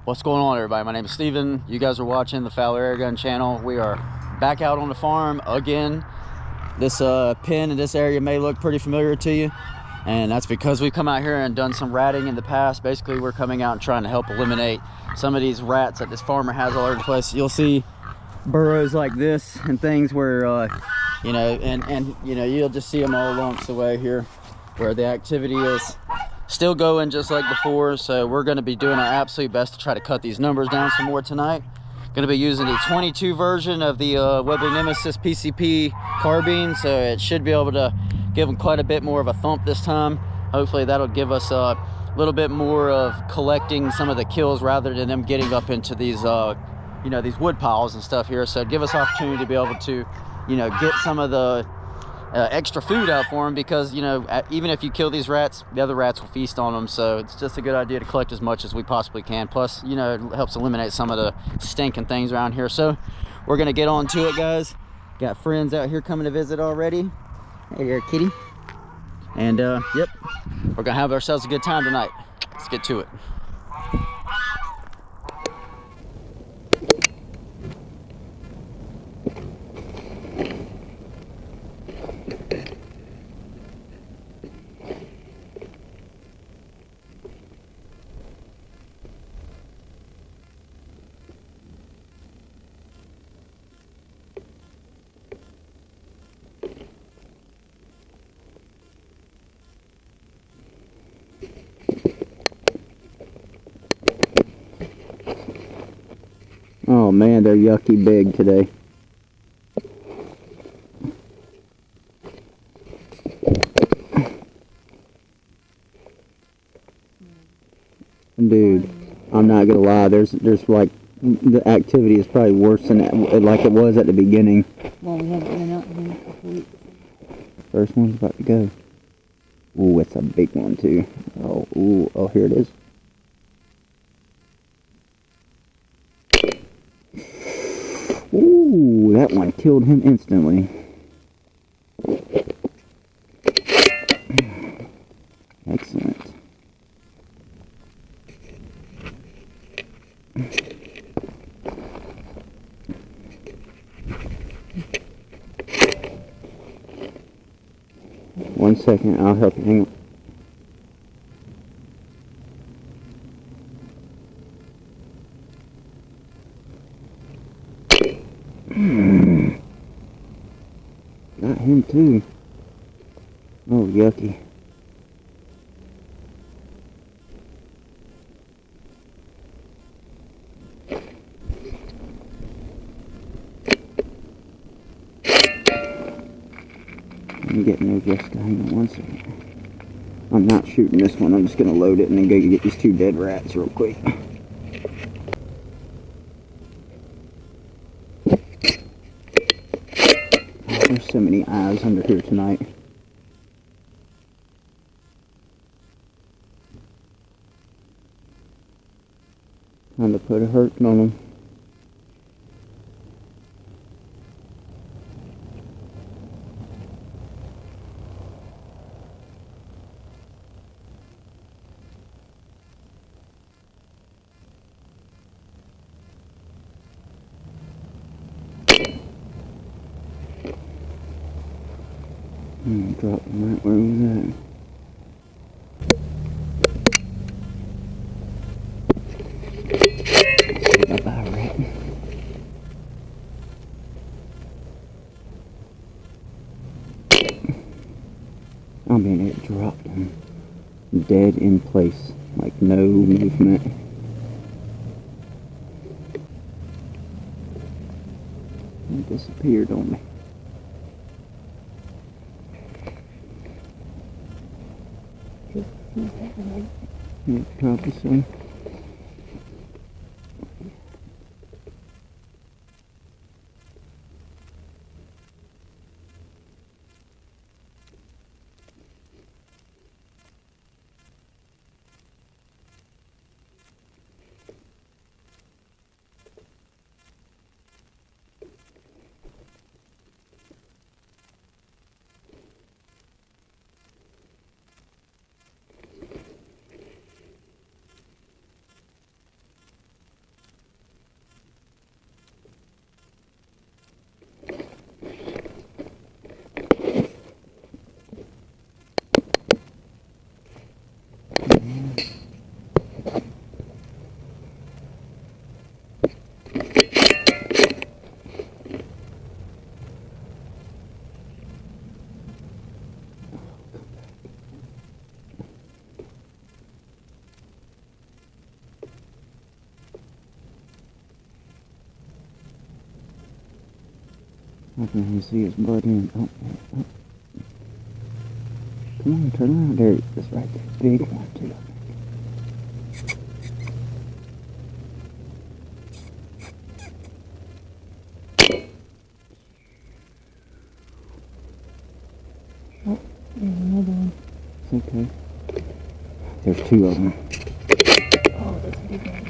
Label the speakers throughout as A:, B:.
A: What's going on, everybody? My name is Steven. You guys are watching the Fowler Airgun channel. We are back out on the farm again. This pen in this area may look pretty familiar to you, and that's because we've come out here and done some ratting in the past. Basically, we're coming out and trying to help eliminate some of these rats that this farmer has all over the place. You'll see burrows like this and things where you know, and you know, you'll just see them all along the way here where the activity is still going just like before. So we're going to be doing our absolute best to try to cut these numbers down some more tonight. Going to be using the 22 version of the Webley Nemesis PCP carbine, so it should be able to give them quite a bit more of a thump this time. Hopefully that'll give us a little bit more of collecting some of the kills rather than them getting up into these you know, these wood piles and stuff here. So give us opportunity to be able to, you know, get some of the extra food out for them, because, you know, even if you kill these rats, the other rats will feast on them. So it's just a good idea to collect as much as we possibly can. Plus, you know, it helps eliminate some of the stinking things around here. So we're gonna get on to it, guys. Got friends out here coming to visit already. Hey there, kitty. And yep, we're gonna have ourselves a good time tonight. Let's get to it. Oh man, they're yucky big today. Dude, I'm not gonna lie, there's like, the activity is probably worse than like it was at the beginning.
B: Well, we haven't been out in a couple weeks.
A: First one's about to go. Ooh, it's a big one too. Oh, ooh, oh, here it is. Ooh, that one killed him instantly. Excellent. One second, I'll help you. Hang on. Got him too. Oh, yucky. I'm getting no Jessica. Hang on one second. I'm not shooting this one. I'm just going to load it and then go get these two dead rats real quick. There's so many eyes under here tonight. Time to put a hurting on them. Drop them right where we was at. Bye-bye, rat. I mean, it dropped them dead in place, like no movement. It disappeared on me. Yeah, probably so. I can see his blood in. Oh, oh, oh. Come on, turn around. There it is, right there. Big one, too.
B: Oh, there's another one.
A: It's okay. There's two of them.
B: Oh, that's a big one.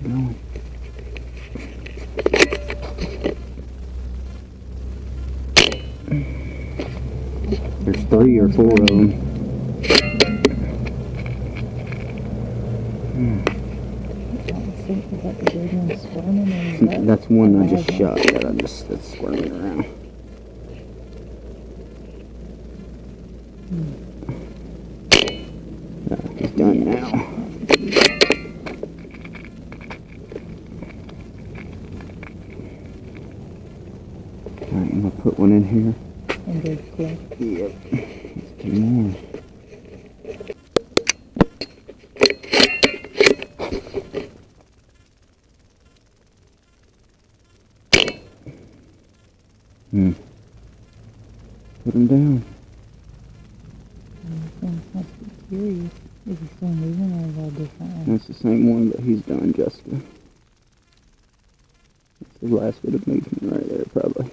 A: Going. There's 3 or 4 of them.
B: I think that the big one's squirming, or is that
A: That's one I
B: a
A: just
B: bad
A: shot that's squirming around. He's done now. Alright, I'm gonna put one in here.
B: And they're quick.
A: Yep. There's 2 more. Put him down.
B: I'm curious. Is he still moving, or is that a different one?
A: That's the same one, but he's done, Jessica. That's the last bit of movement right there, probably.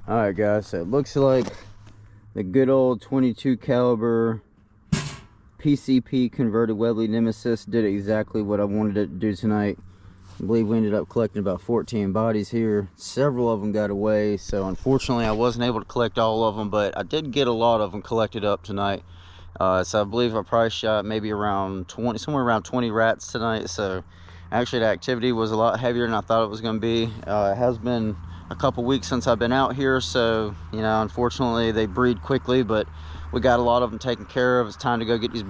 A: All right, guys, so it looks like the good old 22 caliber PCP converted Webley Nemesis did exactly what I wanted it to do tonight. I believe we ended up collecting about 14 bodies here. Several of them got away, so unfortunately I wasn't able to collect all of them, but I did get a lot of them collected up tonight. So I believe I probably shot maybe around 20, somewhere around 20 rats tonight. So actually the activity was a lot heavier than I thought it was going to be. It has been a couple weeks since I've been out here, so you know, unfortunately they breed quickly, but we got a lot of them taken care of. It's time to go get these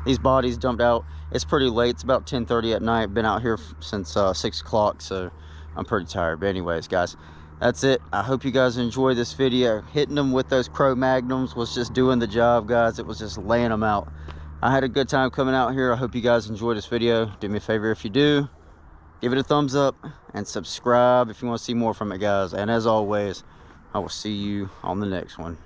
A: these bodies dumped out. It's pretty late. It's about 10:30 at night. Been out here since 6 o'clock, so I'm pretty tired. But anyways, guys, that's it. I hope you guys enjoyed this video. Hitting them with those Crow Magnums was just doing the job, guys. It was just laying them out. I had a good time coming out here. I hope you guys enjoyed this video. Do me a favor if you do, give it a thumbs up and subscribe if you want to see more from it, guys. And as always, I will see you on the next one.